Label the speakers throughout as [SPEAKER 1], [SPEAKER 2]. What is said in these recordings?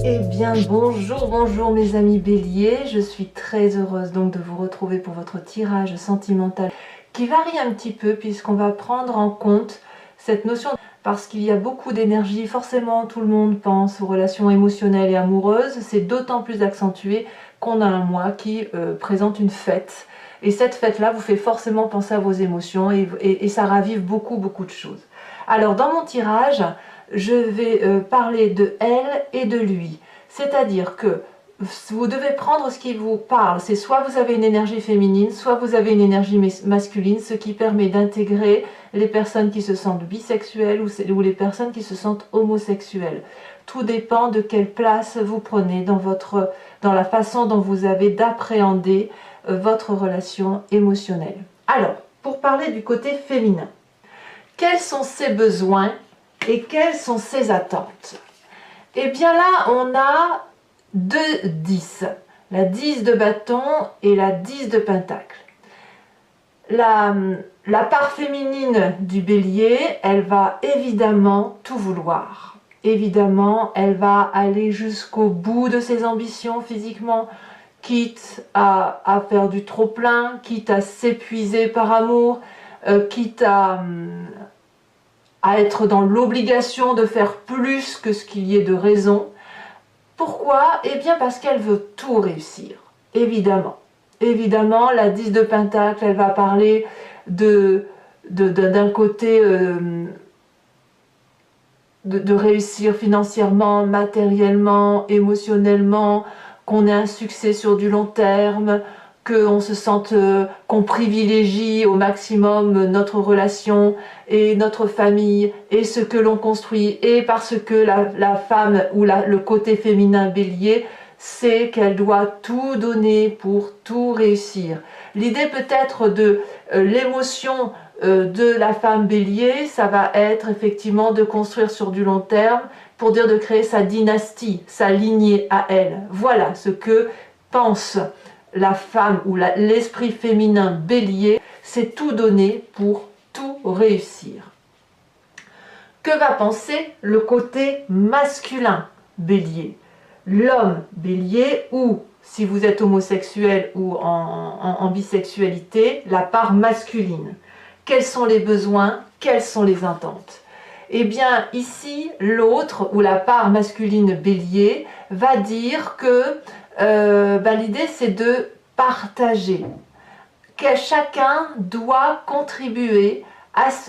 [SPEAKER 1] Eh bien bonjour mes amis béliers, je suis très heureuse donc de vous retrouver pour votre tirage sentimental qui varie un petit peu puisqu'on va prendre en compte cette notion parce qu'il y a beaucoup d'énergie, forcément tout le monde pense aux relations émotionnelles et amoureuses, c'est d'autant plus accentué qu'on a un mois qui présente une fête et cette fête là vous fait forcément penser à vos émotions et ça ravive beaucoup de choses. Alors dans mon tirage, je vais parler de elle et de lui. C'est-à-dire que vous devez prendre ce qui vous parle. C'est soit vous avez une énergie féminine, soit vous avez une énergie masculine, ce qui permet d'intégrer les personnes qui se sentent bisexuelles ou les personnes qui se sentent homosexuelles. Tout dépend de quelle place vous prenez dans la façon dont vous avez d'appréhender votre relation émotionnelle. Alors, pour parler du côté féminin, quels sont ses besoins et quelles sont ses attentes? Et bien là, on a deux 10, la 10 de bâton et la 10 de pentacle. La part féminine du bélier, elle va évidemment tout vouloir. Évidemment, elle va aller jusqu'au bout de ses ambitions physiquement, quitte à faire du trop-plein, quitte à s'épuiser par amour, quitte à être dans l'obligation de faire plus que ce qu'il y ait de raison. Pourquoi? Eh bien parce qu'elle veut tout réussir, évidemment. Évidemment, la 10 de pentacle, elle va parler d'un côté de réussir financièrement, matériellement, émotionnellement, qu'on ait un succès sur du long terme, qu'on se sente, qu'on privilégie au maximum notre relation et notre famille et ce que l'on construit, et parce que la femme ou le côté féminin bélier sait qu'elle doit tout donner pour tout réussir. L'idée peut-être de l'émotion de la femme bélier, ça va être effectivement de construire sur du long terme, pour dire de créer sa dynastie, sa lignée à elle. Voilà ce que pense la femme ou l'esprit féminin bélier, c'est tout donner pour tout réussir. Que va penser le côté masculin bélier? L'homme bélier, ou si vous êtes homosexuel ou en bisexualité, la part masculine. Quels sont les besoins? Quelles sont les attentes? Eh bien ici, l'autre ou la part masculine bélier va dire que l'idée c'est de partager, que chacun doit contribuer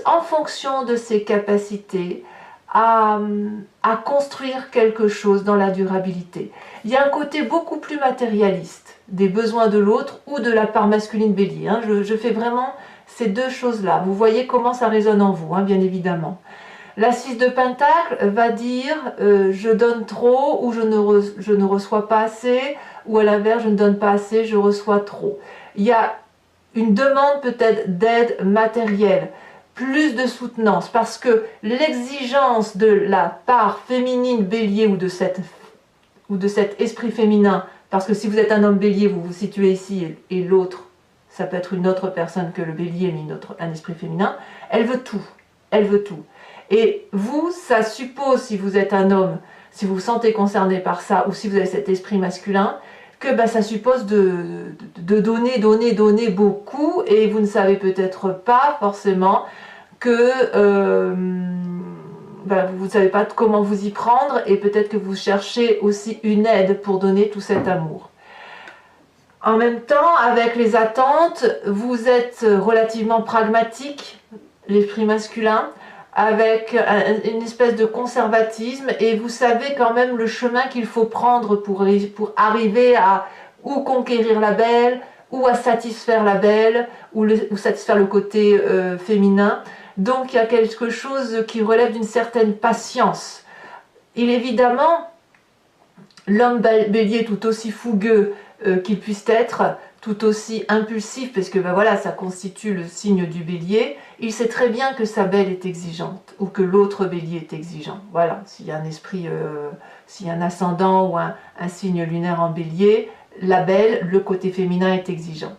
[SPEAKER 1] en fonction de ses capacités à construire quelque chose dans la durabilité. Il y a un côté beaucoup plus matérialiste des besoins de l'autre ou de la part masculine bélier. Je fais vraiment ces deux choses-là. Vous voyez comment ça résonne en vous, bien évidemment. La 6 de pentacle va dire je donne trop ou je ne reçois pas assez, ou à l'inverse je ne donne pas assez, je reçois trop. Il y a une demande peut-être d'aide matérielle, plus de soutenance, parce que l'exigence de la part féminine bélier ou de cet esprit féminin, parce que si vous êtes un homme bélier, vous vous situez ici et l'autre, ça peut être une autre personne que le bélier, mais un esprit féminin, elle veut tout, elle veut tout. Et vous, ça suppose, si vous êtes un homme, si vous vous sentez concerné par ça, ou si vous avez cet esprit masculin, que ça suppose de donner beaucoup, et vous ne savez peut-être pas forcément que vous ne savez pas comment vous y prendre, et peut-être que vous cherchez aussi une aide pour donner tout cet amour. En même temps, avec les attentes, vous êtes relativement pragmatique, l'esprit masculin, avec une espèce de conservatisme, et vous savez quand même le chemin qu'il faut prendre pour arriver à ou conquérir la belle, ou à satisfaire la belle, ou satisfaire le côté féminin. Donc il y a quelque chose qui relève d'une certaine patience. Évidemment, l'homme bélier, tout aussi fougueux qu'il puisse être, tout aussi impulsif, parce que voilà, ça constitue le signe du bélier, il sait très bien que sa belle est exigeante, ou que l'autre bélier est exigeant. Voilà, s'il y a un esprit, s'il y a un ascendant ou un signe lunaire en bélier, la belle, le côté féminin est exigeant.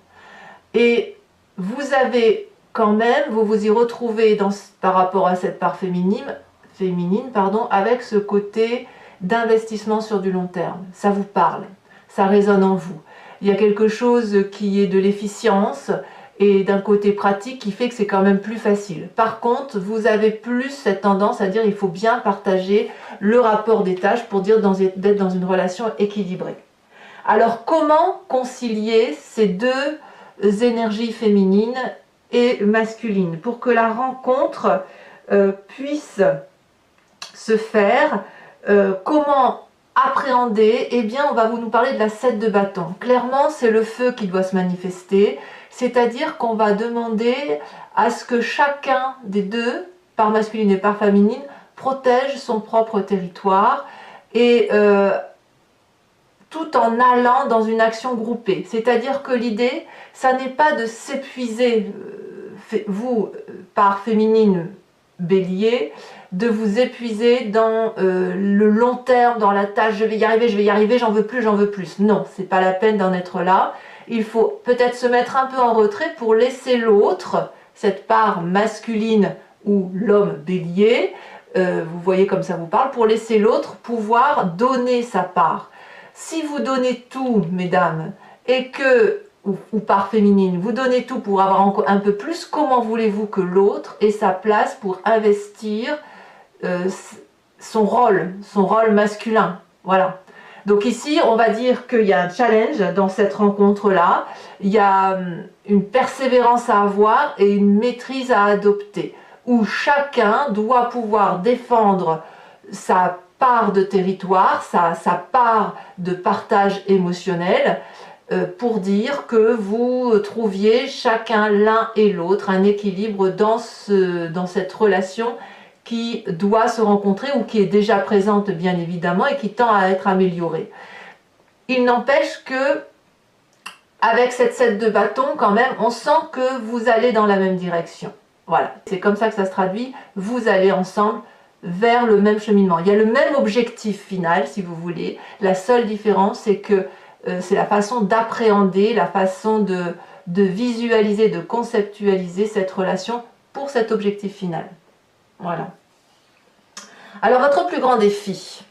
[SPEAKER 1] Et vous avez quand même, vous vous y retrouvez par rapport à cette part féminine, avec ce côté d'investissement sur du long terme. Ça vous parle, ça résonne en vous. Il y a quelque chose qui est de l'efficience et d'un côté pratique qui fait que c'est quand même plus facile. Par contre, vous avez plus cette tendance à dire il faut bien partager le rapport des tâches pour dire d'être dans une relation équilibrée. Alors comment concilier ces deux énergies féminines et masculines pour que la rencontre puisse se faire? Comment appréhender? Eh bien, on va nous parler de la 7 de bâton. Clairement, c'est le feu qui doit se manifester, c'est-à-dire qu'on va demander à ce que chacun des deux, par masculine et par féminine, protège son propre territoire et tout en allant dans une action groupée. C'est-à-dire que l'idée, ça n'est pas de s'épuiser, vous, par féminine bélier, de vous épuiser dans le long terme, dans la tâche, je vais y arriver, j'en veux plus. Non, c'est pas la peine d'en être là. Il faut peut-être se mettre un peu en retrait pour laisser l'autre, cette part masculine ou l'homme bélier, vous voyez comme ça vous parle, pour laisser l'autre pouvoir donner sa part. Si vous donnez tout, mesdames, et que, ou par féminine, vous donnez tout pour avoir un peu plus, comment voulez-vous que l'autre ait sa place pour investir son rôle masculin? Voilà. Donc ici, on va dire qu'il y a un challenge dans cette rencontre-là, il y a une persévérance à avoir et une maîtrise à adopter, où chacun doit pouvoir défendre sa part de territoire, sa part de partage émotionnel, pour dire que vous trouviez chacun l'un et l'autre un équilibre dans cette relation qui doit se rencontrer ou qui est déjà présente bien évidemment et qui tend à être améliorée. Il n'empêche que avec cette 7 de bâton quand même, on sent que vous allez dans la même direction. Voilà, c'est comme ça que ça se traduit, vous allez ensemble vers le même cheminement. Il y a le même objectif final si vous voulez, la seule différence c'est que c'est la façon d'appréhender, la façon de visualiser, de conceptualiser cette relation pour cet objectif final. Voilà. Alors votre plus grand défi,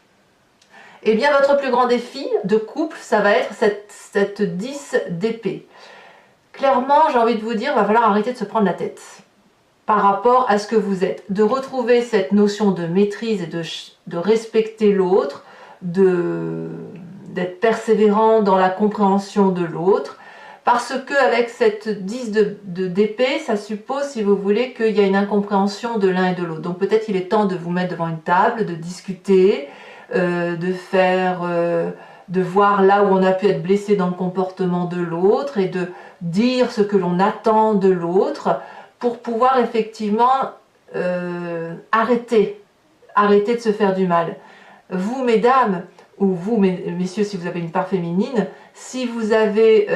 [SPEAKER 1] eh bien votre plus grand défi de couple, ça va être cette 10 d'épée. Clairement, j'ai envie de vous dire, il va falloir arrêter de se prendre la tête par rapport à ce que vous êtes, de retrouver cette notion de maîtrise et de respecter l'autre, d'être persévérant dans la compréhension de l'autre, parce qu'avec cette 10 d'épée, ça suppose, si vous voulez, qu'il y a une incompréhension de l'un et de l'autre. Donc peut-être il est temps de vous mettre devant une table, de discuter, de voir là où on a pu être blessé dans le comportement de l'autre et de dire ce que l'on attend de l'autre pour pouvoir effectivement arrêter de se faire du mal. Vous, mesdames, ou vous, messieurs, si vous avez une part féminine, si vous avez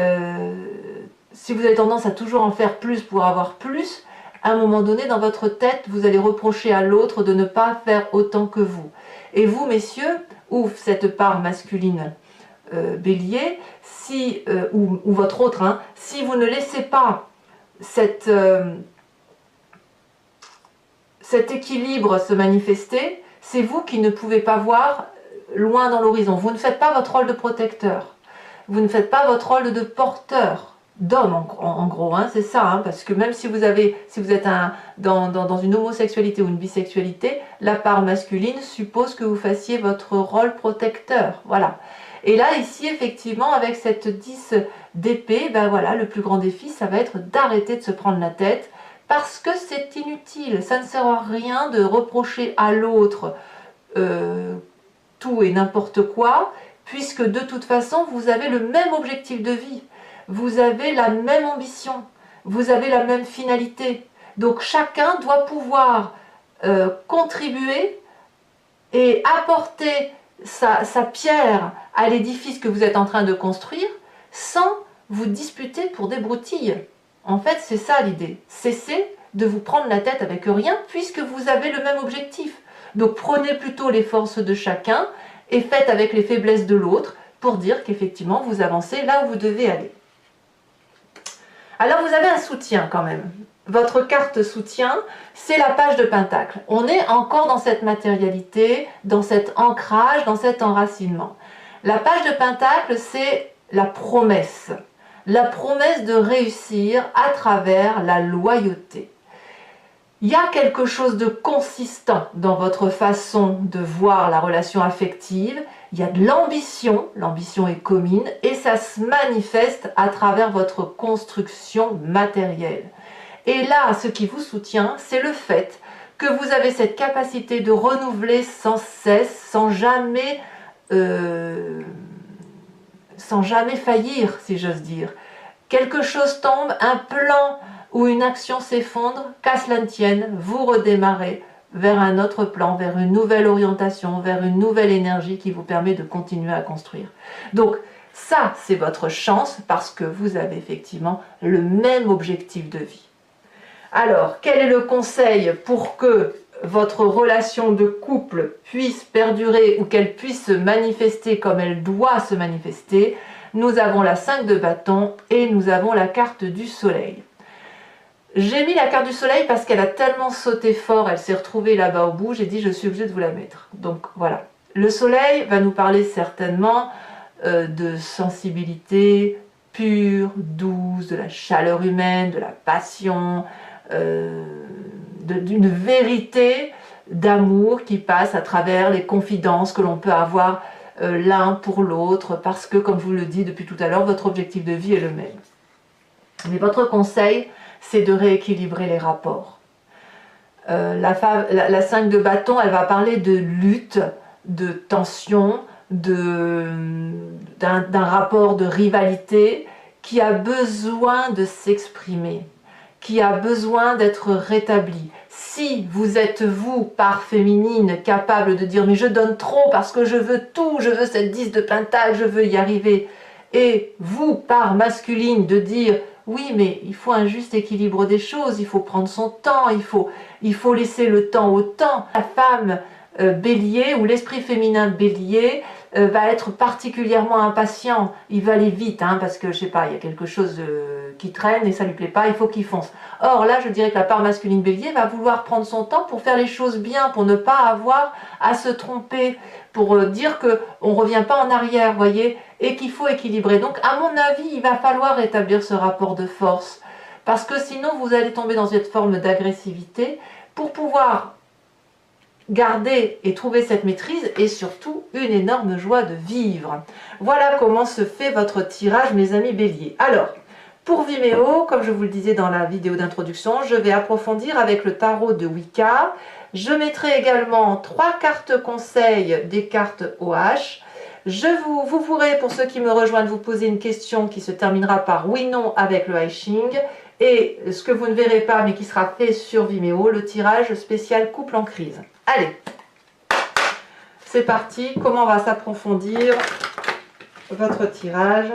[SPEAKER 1] tendance à toujours en faire plus pour avoir plus, à un moment donné, dans votre tête, vous allez reprocher à l'autre de ne pas faire autant que vous. Et vous, messieurs, ou cette part masculine bélier, ou votre autre, hein, si vous ne laissez pas cet équilibre se manifester, c'est vous qui ne pouvez pas voir loin dans l'horizon. Vous ne faites pas votre rôle de protecteur. Vous ne faites pas votre rôle de porteur d'homme, en gros, hein, c'est ça, hein, parce que même si vous êtes dans une homosexualité ou une bisexualité, la part masculine suppose que vous fassiez votre rôle protecteur, voilà. Et là, ici, effectivement, avec cette 10 d'épée, ben voilà, le plus grand défi, ça va être d'arrêter de se prendre la tête, parce que c'est inutile, ça ne sert à rien de reprocher à l'autre tout et n'importe quoi, puisque de toute façon, vous avez le même objectif de vie, vous avez la même ambition, vous avez la même finalité. Donc chacun doit pouvoir contribuer et apporter sa pierre à l'édifice que vous êtes en train de construire sans vous disputer pour des broutilles. En fait, c'est ça l'idée. Cessez de vous prendre la tête avec rien puisque vous avez le même objectif. Donc prenez plutôt les forces de chacun et faites avec les faiblesses de l'autre pour dire qu'effectivement vous avancez là où vous devez aller. Alors vous avez un soutien quand même. Votre carte soutien, c'est la page de Pentacle. On est encore dans cette matérialité, dans cet ancrage, dans cet enracinement. La page de Pentacle, c'est la promesse de réussir à travers la loyauté. Il y a quelque chose de consistant dans votre façon de voir la relation affective. Il y a de l'ambition est commune, et ça se manifeste à travers votre construction matérielle. Et là, ce qui vous soutient, c'est le fait que vous avez cette capacité de renouveler sans cesse, sans jamais faillir, si j'ose dire. Quelque chose tombe, un plan ou une action s'effondre, qu'à cela ne tienne, vous redémarrez vers un autre plan, vers une nouvelle orientation, vers une nouvelle énergie qui vous permet de continuer à construire. Donc ça, c'est votre chance parce que vous avez effectivement le même objectif de vie. Alors, quel est le conseil pour que votre relation de couple puisse perdurer ou qu'elle puisse se manifester comme elle doit se manifester? Nous avons la 5 de bâton et nous avons la carte du soleil. J'ai mis la carte du soleil parce qu'elle a tellement sauté fort, elle s'est retrouvée là-bas au bout, j'ai dit je suis obligée de vous la mettre. Donc voilà, le soleil va nous parler certainement de sensibilité pure, douce, de la chaleur humaine, de la passion, d'une vérité d'amour qui passe à travers les confidences que l'on peut avoir l'un pour l'autre, parce que, comme je vous le dis depuis tout à l'heure, votre objectif de vie est le même. Mais votre conseil, c'est de rééquilibrer les rapports. La 5 de bâton, elle va parler de lutte, de tension, d'un rapport de rivalité qui a besoin de s'exprimer, qui a besoin d'être rétabli. Si vous êtes, vous, part féminine, capable de dire « mais je donne trop parce que je veux tout, je veux cette 10 de pentacle, je veux y arriver », et vous, part masculine, de dire « oui, mais il faut un juste équilibre des choses, il faut prendre son temps, il faut laisser le temps au temps ». La femme bélier ou l'esprit féminin bélier va être particulièrement impatient, il va aller vite, hein, parce que je sais pas, il y a quelque chose qui traîne et ça lui plaît pas, il faut qu'il fonce. Or là, je dirais que la part masculine bélier va vouloir prendre son temps pour faire les choses bien, pour ne pas avoir à se tromper, pour dire qu'on ne revient pas en arrière, voyez, et qu'il faut équilibrer. Donc à mon avis, il va falloir établir ce rapport de force, parce que sinon vous allez tomber dans cette forme d'agressivité pour pouvoir garder et trouver cette maîtrise et surtout une énorme joie de vivre. Voilà comment se fait votre tirage, mes amis béliers. Alors, pour Vimeo, comme je vous le disais dans la vidéo d'introduction, je vais approfondir avec le tarot de Wicca. Je mettrai également 3 cartes conseils des cartes OH. Vous pourrez, pour ceux qui me rejoignent, vous poser une question qui se terminera par oui/non avec le I Ching. Et ce que vous ne verrez pas, mais qui sera fait sur Vimeo, le tirage spécial couple en crise. Allez, c'est parti. Comment va s'approfondir votre tirage?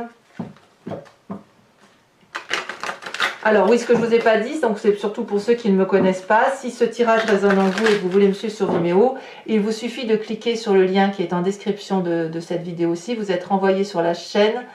[SPEAKER 1] Alors oui, ce que je ne vous ai pas dit, donc c'est surtout pour ceux qui ne me connaissent pas, si ce tirage résonne en vous et que vous voulez me suivre sur Vimeo, il vous suffit de cliquer sur le lien qui est en description de cette vidéo-ci. Vous êtes renvoyé sur la chaîne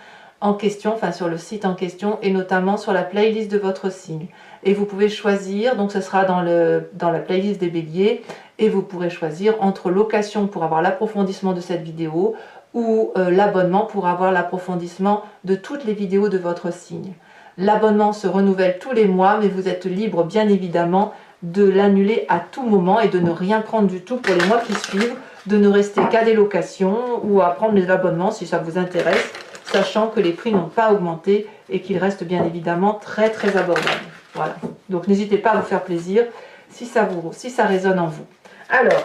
[SPEAKER 1] en question, enfin sur le site en question, et notamment sur la playlist de votre signe. Et vous pouvez choisir, donc ce sera dans la playlist des béliers, et vous pourrez choisir entre location pour avoir l'approfondissement de cette vidéo ou l'abonnement pour avoir l'approfondissement de toutes les vidéos de votre signe. L'abonnement se renouvelle tous les mois, mais vous êtes libre bien évidemment de l'annuler à tout moment et de ne rien prendre du tout pour les mois qui suivent, de ne rester qu'à des locations ou à prendre les abonnements si ça vous intéresse, sachant que les prix n'ont pas augmenté et qu'ils restent bien évidemment très très abordables. Voilà, donc n'hésitez pas à vous faire plaisir si ça résonne en vous. Alors,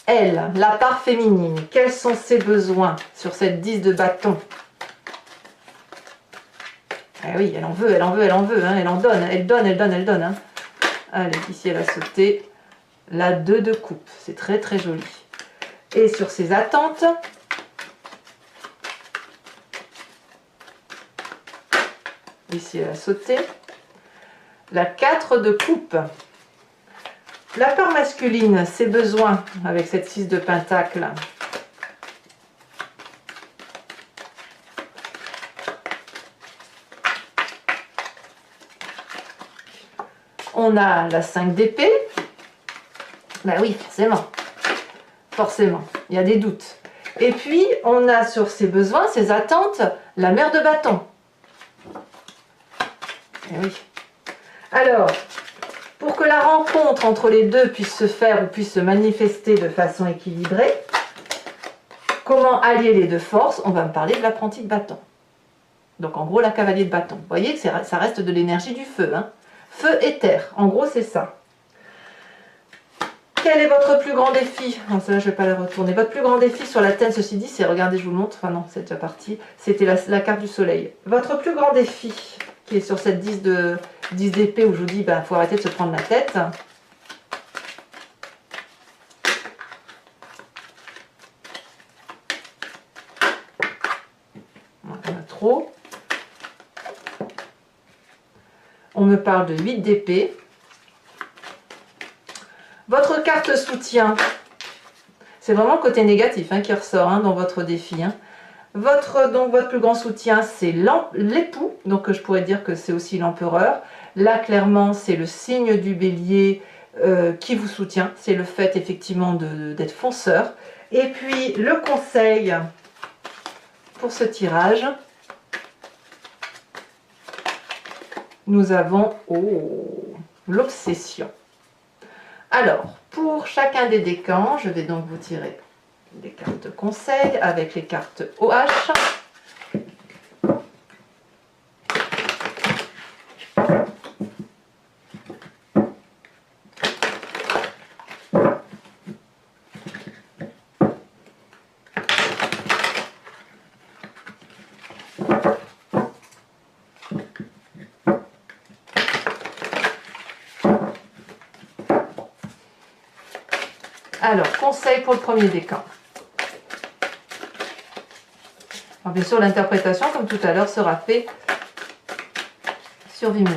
[SPEAKER 1] elle, la part féminine, quels sont ses besoins sur cette 10 de bâton? Eh oui, elle en veut, elle en veut, elle en veut, hein, elle en donne, elle donne, elle donne, elle donne. Hein. Allez, ici elle a sauté la 2 de coupe, c'est très très joli. Et sur ses attentes, ici elle a sauté la 4 de coupe. La part masculine, ses besoins avec cette 6 de pentacle. on a la 5 d'épée. Ben oui, forcément. Forcément, il y a des doutes. Et puis, on a sur ses besoins, ses attentes, la mère de bâton. Et oui. Alors, pour que la rencontre entre les deux puisse se faire ou puisse se manifester de façon équilibrée, comment allier les deux forces? On va me parler de l'apprenti de bâton. Donc en gros, la cavalier de bâton. Vous voyez que ça reste de l'énergie du feu. Hein. Feu et terre. En gros, c'est ça. Quel est votre plus grand défi? Non, ça, je ne vais pas la retourner. Votre plus grand défi sur la tête, ceci dit, c'est, regardez, je vous le montre. Enfin non, c'est déjà parti. C'était la carte du soleil. Votre plus grand défi, qui est sur cette 10 d'épée, où je vous dis, il faut arrêter de se prendre la tête. On a trop. On me parle de 8 d'épée. Votre carte soutien, c'est vraiment le côté négatif qui ressort dans votre défi. Donc votre plus grand soutien, c'est l'époux, donc je pourrais dire que c'est aussi l'empereur. Là, clairement, c'est le signe du bélier qui vous soutient. C'est le fait, effectivement, d'être fonceur. Et puis, le conseil pour ce tirage, nous avons l'obsession. Alors, pour chacun des décans, je vais donc vous tirer des cartes conseil avec les cartes OH. Alors, conseil pour le premier décan. Alors, bien sûr, l'interprétation, comme tout à l'heure, sera faite sur Vimeo.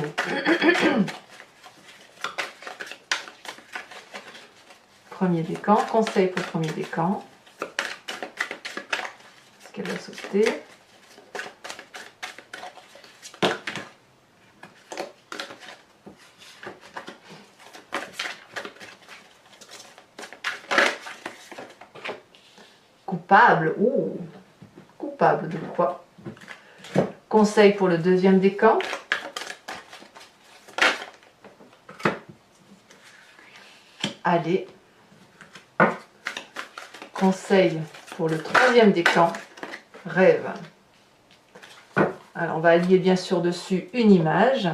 [SPEAKER 1] Premier décan, conseil pour le premier décan. Est-ce qu'elle va sauter? Coupable, coupable de quoi? Conseil pour le deuxième décan. Allez. Conseil pour le troisième décan. Rêve. Alors on va allier bien sûr dessus une image.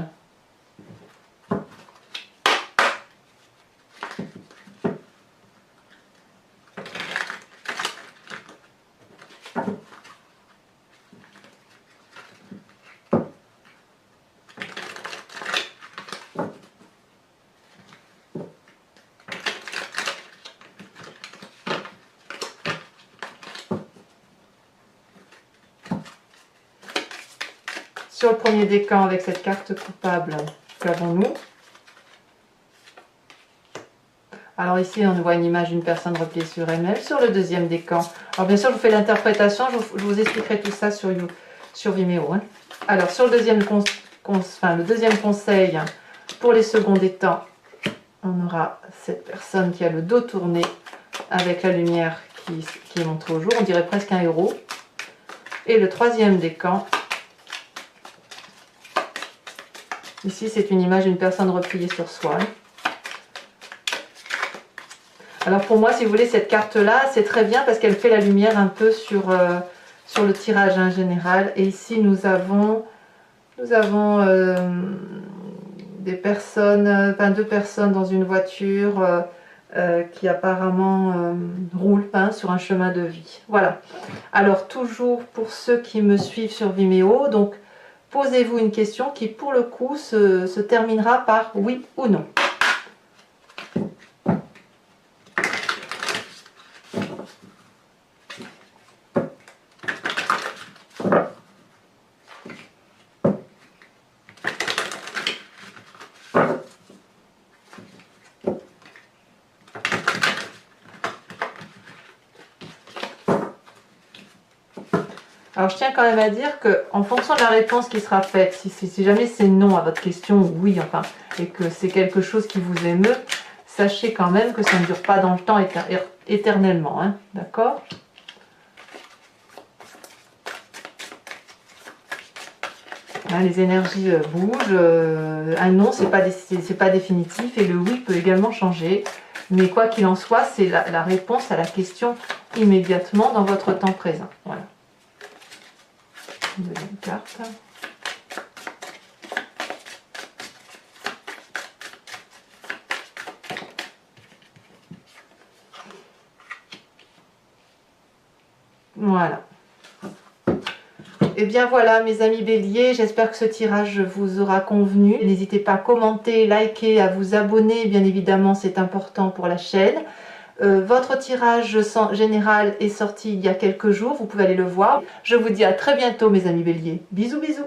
[SPEAKER 1] Sur le premier décan, avec cette carte coupable, qu'avons-nous? Alors ici, on voit une image d'une personne repliée sur elle-même. Sur le deuxième décan, alors bien sûr, je vous fais l'interprétation, je vous expliquerai tout ça sur Vimeo. Alors, sur le deuxième conseil, pour les seconds décans, on aura cette personne qui a le dos tourné avec la lumière qui est montrée au jour. On dirait presque un héros. Et le troisième décan, ici, c'est une image d'une personne repliée sur soi. Alors pour moi, si vous voulez, cette carte-là, c'est très bien parce qu'elle fait la lumière un peu sur le tirage général. Et ici, nous avons des personnes, deux personnes dans une voiture qui apparemment roulent sur un chemin de vie. Voilà. Alors toujours pour ceux qui me suivent sur Vimeo, donc posez-vous une question qui pour le coup se terminera par oui ou non. Alors je tiens quand même à dire que en fonction de la réponse qui sera faite, si jamais c'est non à votre question ou oui, enfin, et que c'est quelque chose qui vous émeut, sachez quand même que ça ne dure pas dans le temps éternellement, hein, d'accord? Hein, les énergies bougent, un non c'est pas définitif et le oui peut également changer, mais quoi qu'il en soit, c'est la réponse à la question immédiatement dans votre temps présent. Voilà. Une deuxième carte. Voilà. Et bien voilà mes amis béliers, j'espère que ce tirage vous aura convenu. N'hésitez pas à commenter, liker, à vous abonner, bien évidemment c'est important pour la chaîne. Votre tirage général est sorti il y a quelques jours, vous pouvez aller le voir. Je vous dis à très bientôt mes amis béliers. Bisous bisous.